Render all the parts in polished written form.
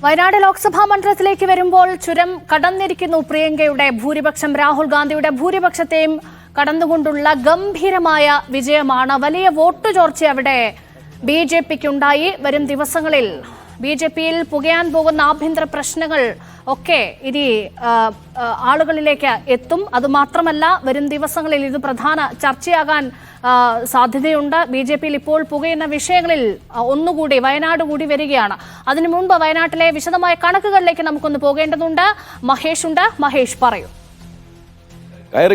വയനാട് ലോക്സഭാ മണ്ഡലത്തിലേക്ക് വരുമ്പോൾ ചുരം കടന്നിരിക്കുന്നു പ്രിയങ്കയുടെ ഭൂരിപക്ഷം. രാഹുൽ ഗാന്ധിയുടെ ഭൂരിപക്ഷത്തെയും കടന്നുകൊണ്ടുള്ള ഗംഭീരമായ വിജയമാണ്. വലിയ വോട്ട് ചോർച്ച അവിടെ ബിജെപിക്കുണ്ടായി. വരും ദിവസങ്ങളിൽ ബിജെപിയിൽ പുകയാൻ പോകുന്ന ആഭ്യന്തര പ്രശ്നങ്ങൾ ഒക്കെ ഇനി ആളുകളിലേക്ക് എത്തും. അതുമാത്രമല്ല, വരും ദിവസങ്ങളിൽ ഇത് പ്രധാന ചർച്ചയാകാൻ സാധ്യതയുണ്ട്. ബിജെപിയിൽ ഇപ്പോൾ പുകയുന്ന വിഷയങ്ങളിൽ ഒന്നുകൂടി വയനാട് കൂടി വരികയാണ്. അതിനു മുൻപ് വയനാട്ടിലെ വിശദമായ കണക്കുകളിലേക്ക് നമുക്കൊന്ന് പോകേണ്ടതുണ്ട്. മഹേഷ് ഉണ്ട്. മഹേഷ്, പറയൂ.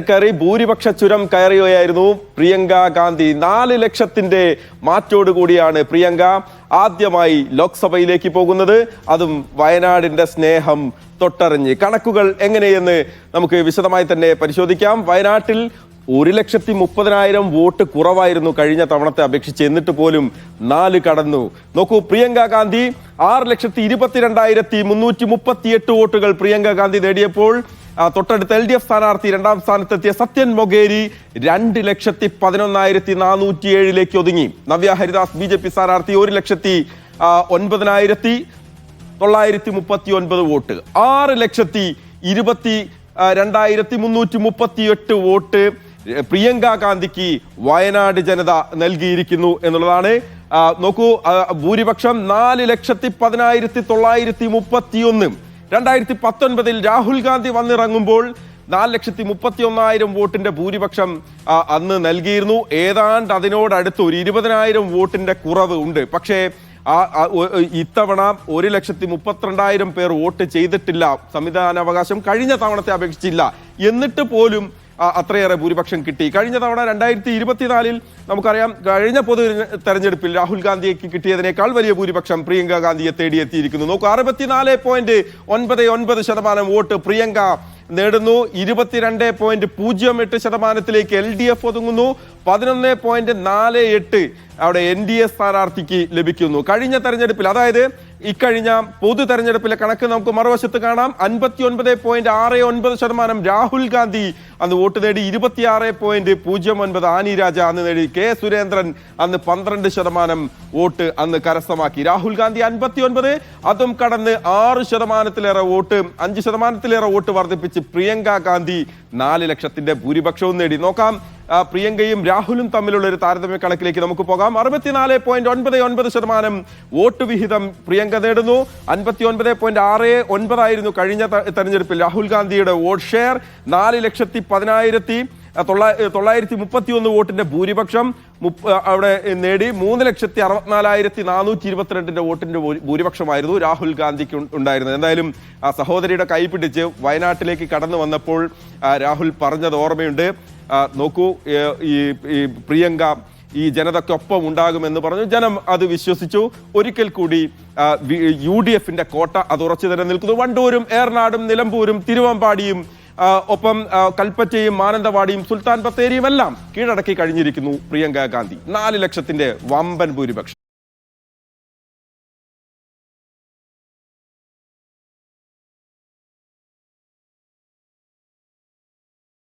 കയറി ഭൂരിപക്ഷ ചുരം കയറുകയായിരുന്നു പ്രിയങ്ക ഗാന്ധി. 4 ലക്ഷത്തിന്റെ മാറ്റോടുകൂടിയാണ് പ്രിയങ്ക ആദ്യമായി ലോക്സഭയിലേക്ക് പോകുന്നത്. അതും വയനാടിന്റെ സ്നേഹം തൊട്ടറിഞ്ഞ്. കണക്കുകൾ എങ്ങനെയെന്ന് നമുക്ക് വിശദമായി തന്നെ പരിശോധിക്കാം. വയനാട്ടിൽ 1,30,000 വോട്ട് കുറവായിരുന്നു കഴിഞ്ഞ തവണത്തെ അപേക്ഷിച്ച്. എന്നിട്ട് പോലും 4 കടന്നു. നോക്കൂ, പ്രിയങ്ക ഗാന്ധി 6,22,338 വോട്ടുകൾ പ്രിയങ്ക ഗാന്ധി നേടിയപ്പോൾ തൊട്ടടുത്ത LDF സ്ഥാനാർത്ഥി രണ്ടാം സ്ഥാനത്തെത്തിയ സത്യൻ മൊഗേരി 2,11,407 ഒതുങ്ങി. നവ്യ ഹരിദാസ് BJP സ്ഥാനാർത്ഥി 1,09,338 വോട്ട്. 6,22,338 വോട്ട് പ്രിയങ്ക ഗാന്ധിക്ക് വയനാട് ജനത നൽകിയിരിക്കുന്നു എന്നുള്ളതാണ്. നോക്കൂ, ഭൂരിപക്ഷം 4,10,931. 2019 രാഹുൽ ഗാന്ധി വന്നിറങ്ങുമ്പോൾ 4,31,000 വോട്ടിന്റെ ഭൂരിപക്ഷം അന്ന് നൽകിയിരുന്നു. ഏതാണ്ട് അതിനോടടുത്ത് ഒരു 20,000 വോട്ടിന്റെ കുറവ് ഉണ്ട്. പക്ഷേ ഇത്തവണ 1,32,000 പേർ വോട്ട് ചെയ്തിട്ടില്ല. സംവിധാനാവകാശം കഴിഞ്ഞ തവണത്തെ അപേക്ഷിച്ചില്ല. എന്നിട്ട് പോലും അത്രയേറെ ഭൂരിപക്ഷം കിട്ടി. കഴിഞ്ഞ തവണ 2024 നമുക്കറിയാം, കഴിഞ്ഞ പൊതു തെരഞ്ഞെടുപ്പിൽ രാഹുൽ ഗാന്ധിക്ക് കിട്ടിയതിനേക്കാൾ വലിയ ഭൂരിപക്ഷം പ്രിയങ്ക ഗാന്ധിയെ തേടിയെത്തിയിരിക്കുന്നു. നോക്കൂ, 64.98% വോട്ട് പ്രിയങ്ക നേടുന്നു. 22.08% LDF ഒതുങ്ങുന്നു. 11.48 അവിടെ NDA സ്ഥാനാർത്ഥിക്ക് ലഭിക്കുന്നു. കഴിഞ്ഞ തെരഞ്ഞെടുപ്പിൽ, അതായത് ഇക്കഴിഞ്ഞ പൊതു തെരഞ്ഞെടുപ്പിലെ കണക്ക് നമുക്ക് മറുവശത്ത് കാണാം. 59.69% രാഹുൽ ഗാന്ധി അന്ന് വോട്ട് നേടി. 26.09 ആനി രാജ അന്ന് നേടി. K സുരേന്ദ്രൻ അന്ന് 12% വോട്ട് അന്ന് കരസ്ഥമാക്കി. രാഹുൽ ഗാന്ധി 59, അതും കടന്ന് 6%-ലേറെ വോട്ട്, 5%-ലേറെ വോട്ട് വർദ്ധിപ്പിച്ച് പ്രിയങ്ക ഗാന്ധി 4 ലക്ഷത്തിന്റെ ഭൂരിപക്ഷവും നേടി. നോക്കാം, പ്രിയങ്കയും രാഹുലും തമ്മിലുള്ള ഒരു താരതമ്യ കണക്കിലേക്ക് നമുക്ക് പോകാം. 64.99% വോട്ട് വിഹിതം പ്രിയങ്ക നേടുന്നു. 59.69 കഴിഞ്ഞ തെരഞ്ഞെടുപ്പിൽ രാഹുൽ ഗാന്ധിയുടെ വോട്ട് ഷെയർ. 4,10,931 വോട്ടിന്റെ ഭൂരിപക്ഷം അവിടെ നേടി. 3,64,422 വോട്ടിന്റെ ഭൂരിപക്ഷമായിരുന്നു രാഹുൽ ഗാന്ധിക്ക് ഉണ്ടായിരുന്നത്. എന്തായാലും സഹോദരിയുടെ കൈപിടിച്ച് വയനാട്ടിലേക്ക് കടന്നു വന്നപ്പോൾ രാഹുൽ പറഞ്ഞത് ഓർമ്മയുണ്ട്. നോക്കൂ, ഈ പ്രിയങ്ക ഈ ജനതയ്ക്കൊപ്പം ഉണ്ടാകുമെന്ന് പറഞ്ഞു. ജനം അത് വിശ്വസിച്ചു. ഒരിക്കൽ കൂടി UDFന്റെ കോട്ട അത് ഉറച്ചു തന്നെ നിൽക്കുന്നു. വണ്ടൂരും ഏറനാടും നിലമ്പൂരും തിരുവമ്പാടിയും ഒപ്പം കൽപ്പറ്റയും മാനന്തവാടിയും സുൽത്താൻ ബത്തേരിയും എല്ലാം കീഴടക്കി കഴിഞ്ഞിരിക്കുന്നു പ്രിയങ്ക ഗാന്ധി. 4 ലക്ഷത്തിന്റെ വമ്പൻ ഭൂരിപക്ഷം.